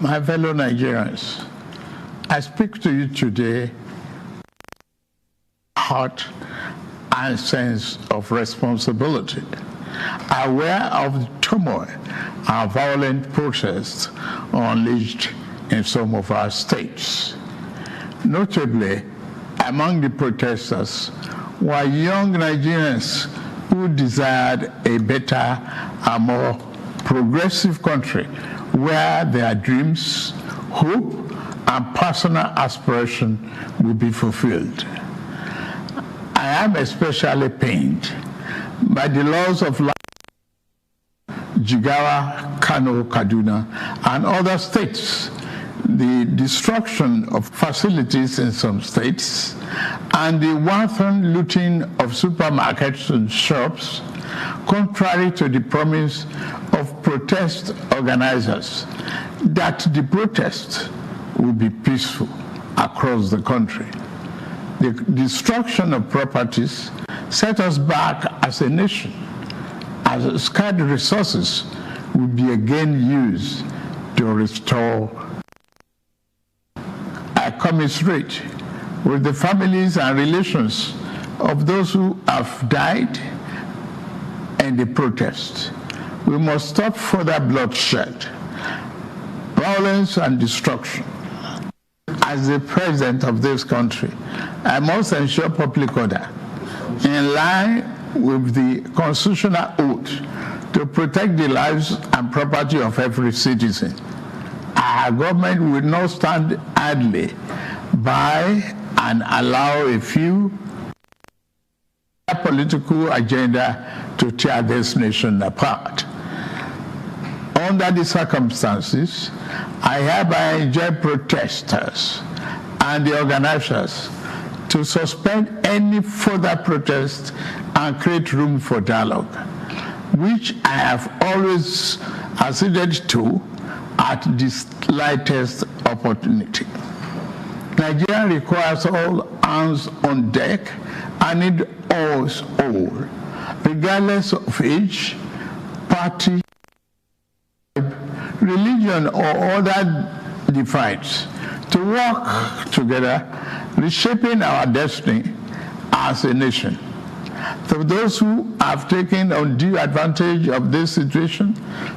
My fellow Nigerians, I speak to you today heart and sense of responsibility, aware of the turmoil and violent protests unleashed in some of our states. Notably, among the protesters were young Nigerians who desired a better and more progressive country where their dreams, hope, and personal aspiration will be fulfilled. I am especially pained by the loss of life in Jigawa, Kano, Kaduna, and other states, the destruction of facilities in some states, and the wanton looting of supermarkets and shops, contrary to the promise of protest organizers that the protest will be peaceful across the country. The destruction of properties set us back as a nation, as scarce resources will be again used to restore. I commiserate with the families and relations of those who have died in the protest. We must stop further bloodshed, violence, and destruction. As the president of this country, I must ensure public order in line with the constitutional oath to protect the lives and property of every citizen. Our government will not stand idly by and allow a few political agenda to tear this nation apart. Under the circumstances, I hereby enjoin protesters and the organizers to suspend any further protest and create room for dialogue, which I have always acceded to at the slightest opportunity. Nigeria requires all hands on deck and need us all, regardless of age, party, religion, or other divides, to work together, reshaping our destiny as a nation. To those who have taken undue advantage of this situation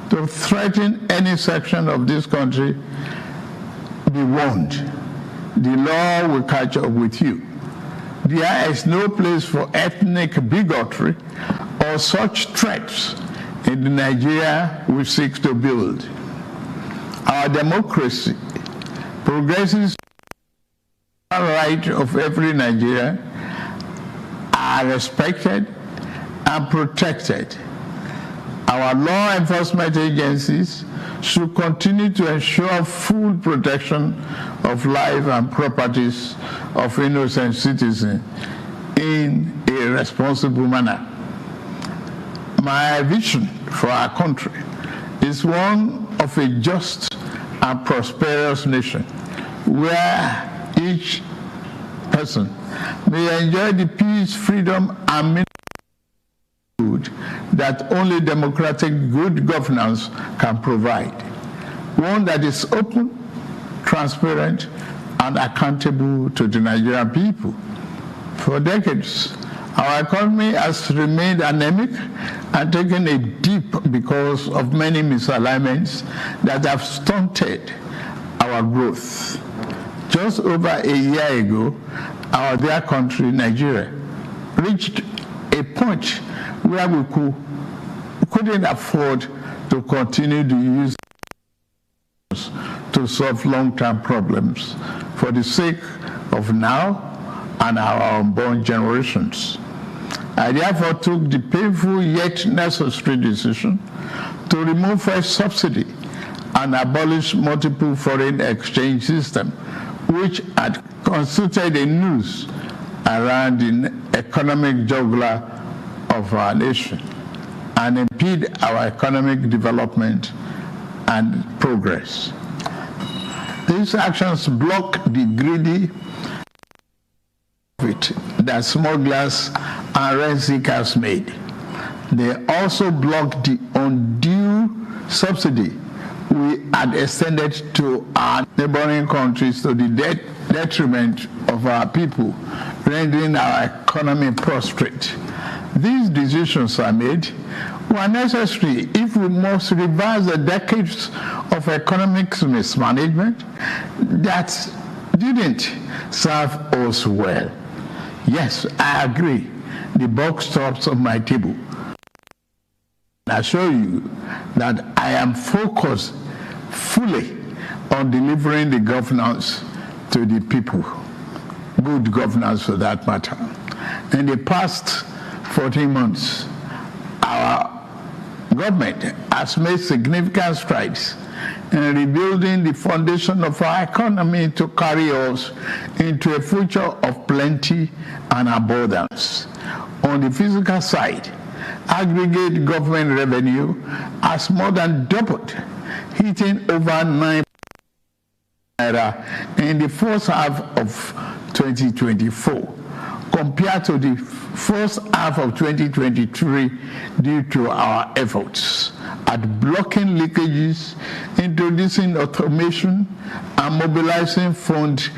to threaten any section of this country, be warned. The law will catch up with you. There is no place for ethnic bigotry or such threats in the Nigeria we seek to build. Our democracy progresses the right of every Nigerian are respected and protected. Our law enforcement agencies should continue to ensure full protection of life and properties of innocent citizens in a responsible manner. My vision for our country is one of a just and prosperous nation where each person may enjoy the peace, freedom, and good that only democratic good governance can provide. One that is open, transparent, and accountable to the Nigerian people. For decades, our economy has remained anemic and taken a dip because of many misalignments that have stunted our growth. Just over a year ago, our dear country, Nigeria, reached a point where we couldn't afford to continue to use to solve long-term problems for the sake of now and our unborn generations. I therefore took the painful yet necessary decision to remove first subsidy and abolish multiple foreign exchange system, which had constituted a noose around the economic jugular of our nation and impede our economic development and progress. These actions block the greedy profit that smugglers and rent seekers made. They also block the undue subsidy we had extended to our neighboring countries to the detriment of our people, rendering our economy prostrate. These decisions are made were necessary if we must reverse the decades of economic mismanagement that didn't serve us well. Yes, I agree. The buck stops on my table. I assure you that I am focused fully on delivering the governance to the people, good governance for that matter. In the past 14 months, our government has made significant strides in rebuilding the foundation of our economy to carry us into a future of plenty and abundance. On the physical side, aggregate government revenue has more than doubled, hitting over 9 in the first half of 2024 compared to the first half of 2023 due to our efforts at blocking leakages, introducing automation, and mobilizing funds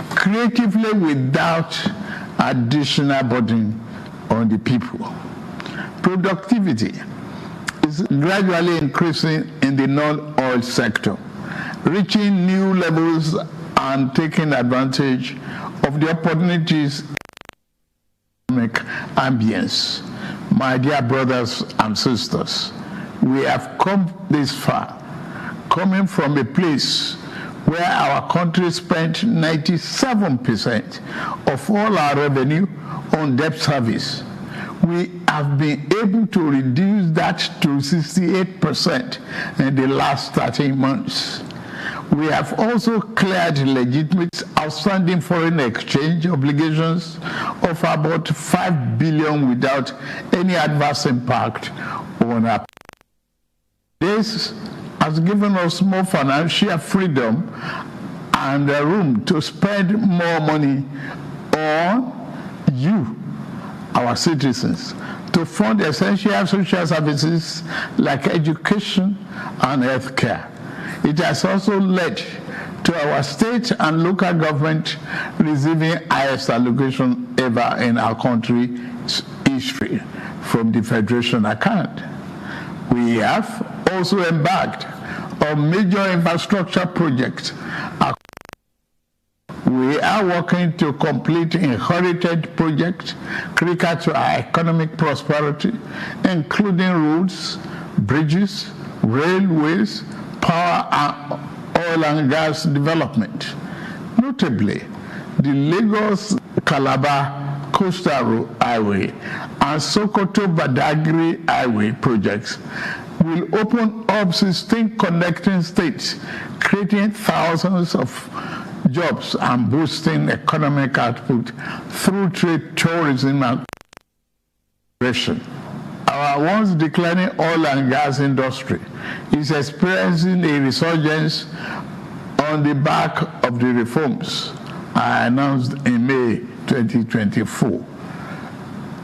creatively without additional burden on the people. Productivity is gradually increasing in the non-oil sector, reaching new levels and taking advantage of the opportunities in economic ambience. My dear brothers and sisters, we have come this far, coming from a place where our country spent 97% of all our revenue on debt service. We have been able to reduce that to 68% in the last 13 months. We have also cleared legitimate outstanding foreign exchange obligations of about $5 billion without any adverse impact on our. This has given us more financial freedom and room to spend more money on you, our citizens, to fund essential social services like education and health care. It has also led to our state and local government receiving highest allocation ever in our country's history from the Federation account. We have also embarked on major infrastructure projects. We are working to complete inherited projects critical to our economic prosperity, including roads, bridges, railways, power, and oil and gas development. Notably, the Lagos-Calabar Coastal Highway and Sokoto-Badagry Highway projects will open up 16 connecting states, creating thousands of jobs and boosting economic output through trade, tourism, and migration. Our once declining oil and gas industry is experiencing a resurgence on the back of the reforms I announced in May 2024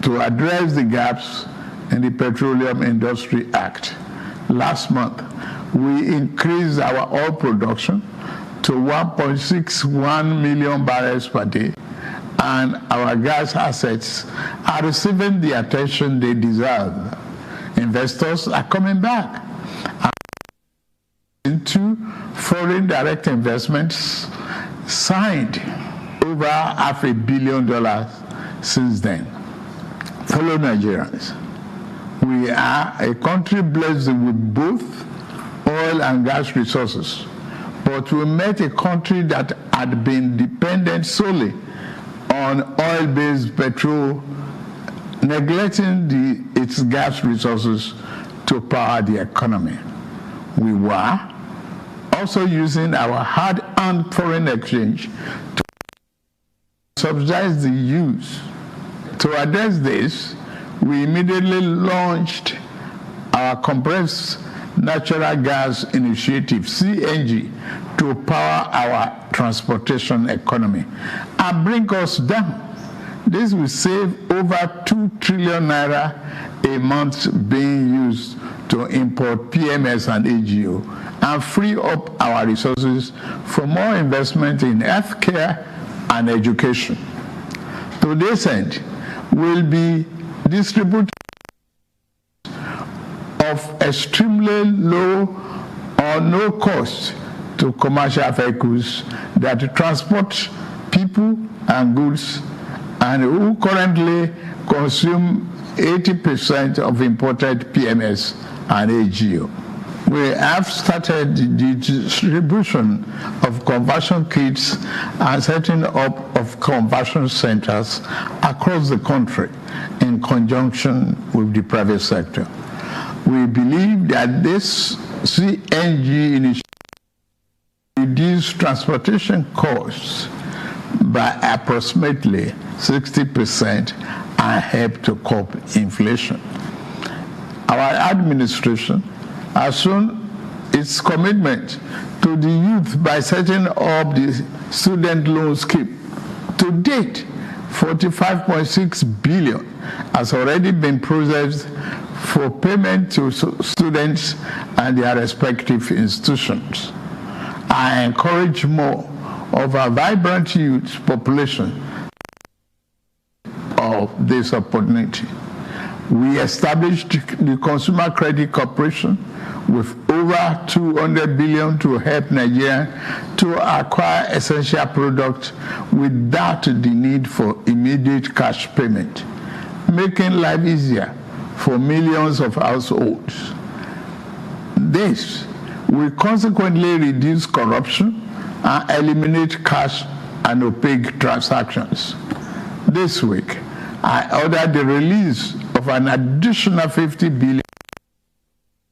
to address the gaps in the Petroleum Industry Act. Last month, we increased our oil production to 1.61 million barrels per day, and our gas assets are receiving the attention they deserve. Investors are coming back into foreign direct investments, signed over $500 million since then. Fellow Nigerians, we are a country blessed with both oil and gas resources, but we met a country that had been dependent solely on oil-based petrol, neglecting its gas resources to power the economy. We were also using our hard-earned foreign exchange to subsidize the use. To address this, we immediately launched our compressed natural gas initiative, CNG, to power our transportation economy and bring us down. This will save over 2 trillion naira a month being used to import PMS and AGO and free up our resources for more investment in healthcare and education. To this end, we'll be distributing of extremely low or no cost to commercial vehicles that transport people and goods and who currently consume 80% of imported PMS and AGO. We have started the distribution of conversion kits and setting up of conversion centers across the country in conjunction with the private sector. We believe that this CNG initiative will reduce transportation costs by approximately 60% and help to curb inflation. Our administration has shown its commitment to the youth by setting up the student loan scheme. To date, 45.6 billion has already been processed for payment to students and their respective institutions. I encourage more of our vibrant youth population of this opportunity. We established the Consumer Credit Corporation with over 200 billion to help Nigeria to acquire essential products without the need for immediate cash payment, making life easier for millions of households. This will consequently reduce corruption and eliminate cash and opaque transactions. This week, I ordered the release of an additional 50 billion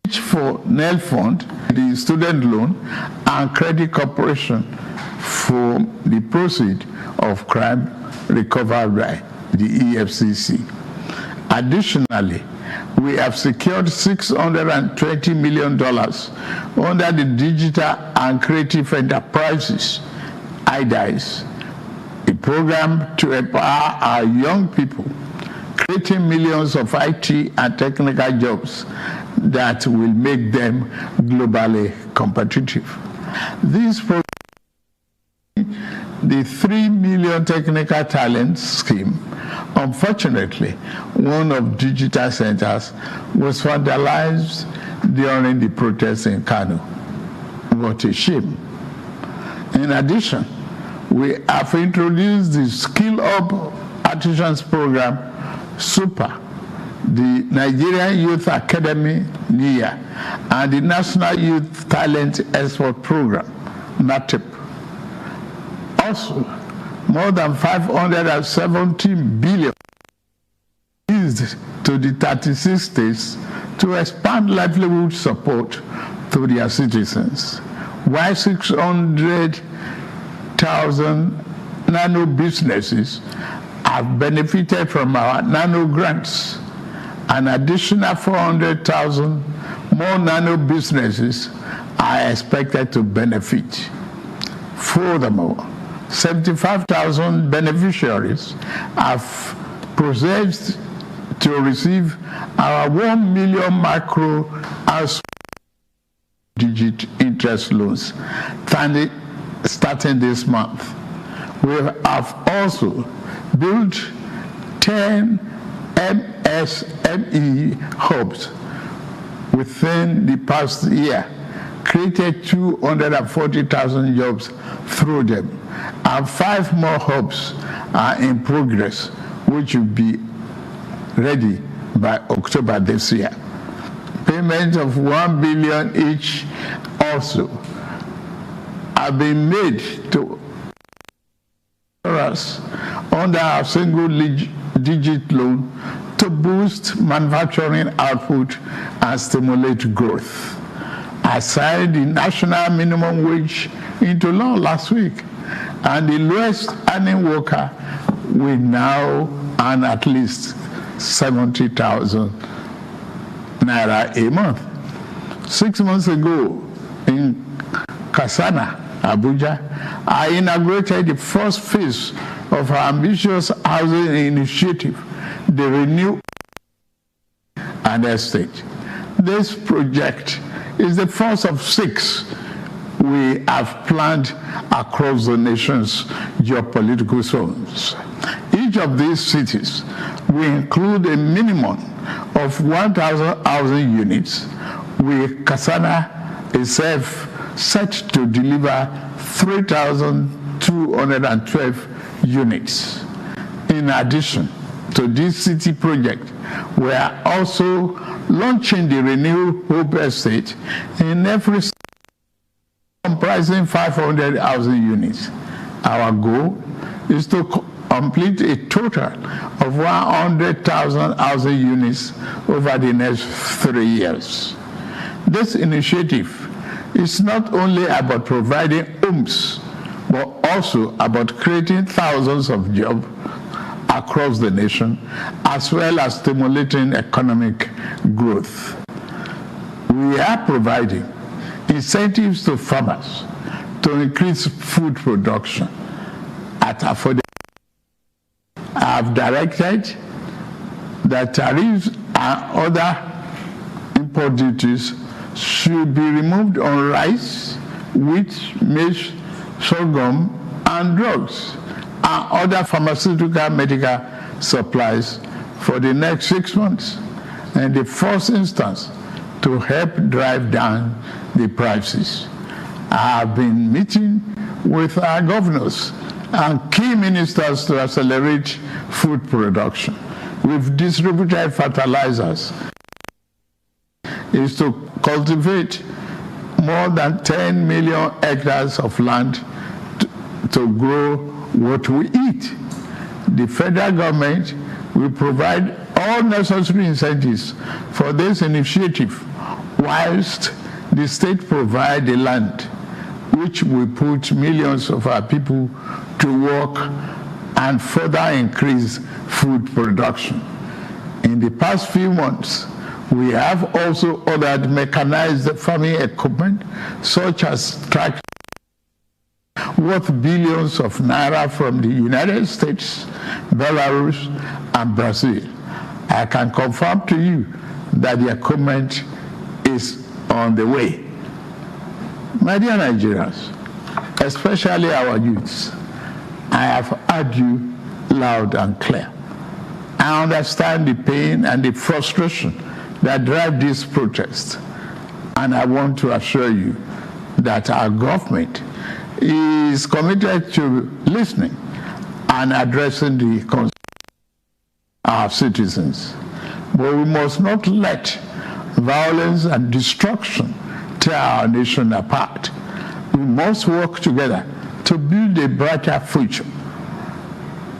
for NEL Fund, the student loan, and Credit Corporation for the proceeds of crime recovered by the EFCC. Additionally, we have secured $620 million under the Digital and Creative Enterprises, IDICE, a program to empower our young people, creating millions of IT and technical jobs that will make them globally competitive. This program, the 3 million technical talent scheme, unfortunately, one of digital centers was vandalized during the protests in Kano. What a shame. In addition, we have introduced the Skill Up Artisans Program, SUPER, the Nigerian Youth Academy, NIA, and the National Youth Talent Export Program, NATEP. Also, more than 517 billion used to the 36 states to expand livelihood support to their citizens, while 600,000 nano businesses have benefited from our nano grants. An additional 400,000 more nano businesses are expected to benefit. Furthermore, 75,000 beneficiaries have processed to receive our 1 million micro and digit interest loans starting this month. We have also built 10 MSME hubs within the past year, created 240,000 jobs through them, and 5 more hubs are in progress, which will be ready by October this year. Payments of 1 billion each also have been made to us under our single digit loan to boost manufacturing output and stimulate growth. I signed the national minimum wage into law last week, and the lowest earning worker will now earn at least 70,000 naira a month. 6 months ago in Kasana, Abuja, I inaugurated the first phase of our ambitious housing initiative, the Renew and Estate. This project is the first of 6 we have planned across the nation's geopolitical zones. Each of these cities will include a minimum of 1,000 housing units, with Kasana itself set to deliver 3,212 units. In addition to this city project, we are also launching the Renewed Hope Estate in every city, comprising 500 housing units. Our goal is to complete a total of 100,000 housing units over the next 3 years. This initiative is not only about providing homes, but also about creating thousands of jobs across the nation, as well as stimulating economic growth. We are providing incentives to farmers to increase food production at affordable. I have directed that tariffs and other import duties should be removed on rice, wheat, maize, sorghum, and drugs, and other pharmaceutical medical supplies for the next 6 months, in the first instance, to help drive down the prices. I have been meeting with our governors and key ministers to accelerate food production. We've distributed fertilizers. Is to cultivate more than 10 million hectares of land to grow what we eat. The federal government will provide all necessary incentives for this initiative, whilst the state provide the land, which will put millions of our people to work and further increase food production. In the past few months, we have also ordered mechanized farming equipment, such as tractors, worth billions of naira from the United States, Belarus, and Brazil. I can confirm to you that the equipment is on the way. My dear Nigerians, especially our youths, I have heard you loud and clear. I understand the pain and the frustration that drive this protest, and I want to assure you that our government is committed to listening and addressing the concerns of our citizens. But we must not let violence and destruction tear our nation apart. We must work together to build a brighter future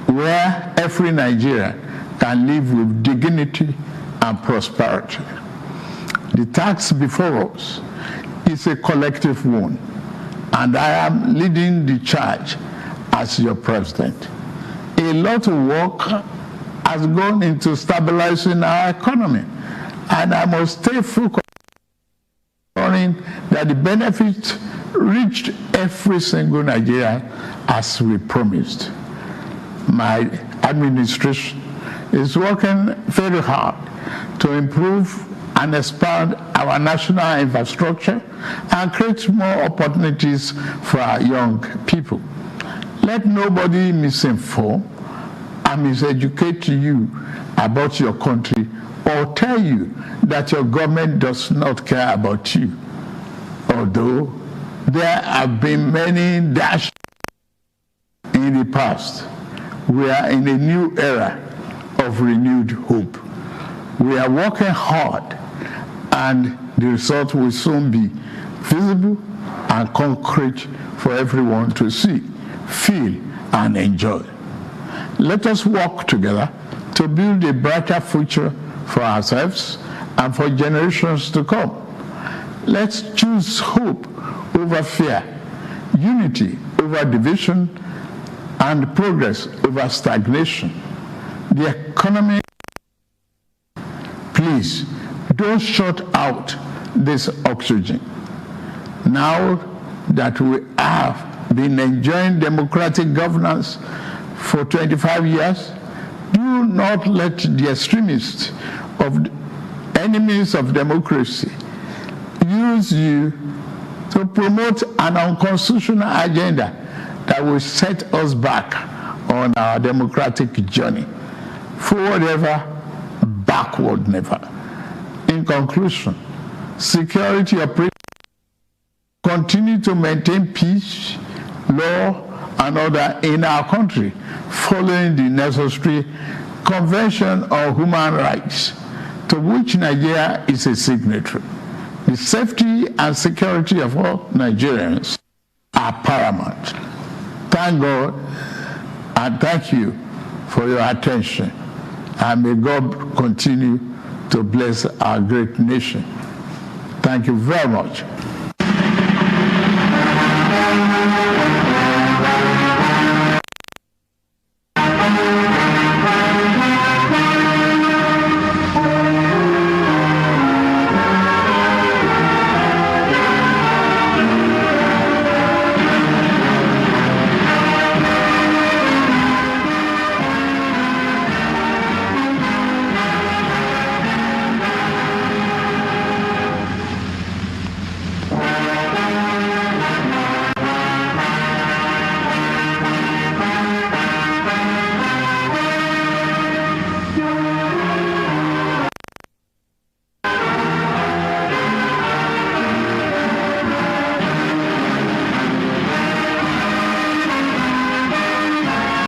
where every Nigerian can live with dignity and prosperity. The task before us is a collective one, and I am leading the charge as your president. A lot of work has gone into stabilizing our economy, and I must stay focused on ensuring that the benefits reached every single Nigerian as we promised. My administration is working very hard to improve and expand our national infrastructure and create more opportunities for our young people. Let nobody misinform and miseducate you about your country or tell you that your government does not care about you. Although there have been many dashes in the past, we are in a new era of renewed hope. We are working hard, and the result will soon be visible and concrete for everyone to see, feel, and enjoy. Let us work together to build a brighter future for ourselves and for generations to come. Let's choose hope over fear, unity over division, and progress over stagnation. The economy, please don't shut out this oxygen. Now that we have been enjoying democratic governance for 25 years, do not let the extremists of enemies of democracy use you to promote an unconstitutional agenda that will set us back on our democratic journey. Forward ever, backward never. In conclusion, security operations continue to maintain peace, law, and order in our country, following the necessary Convention on Human Rights, to which Nigeria is a signatory. The safety and security of all Nigerians are paramount. Thank God and thank you for your attention, and may God continue to bless our great nation. Thank you very much.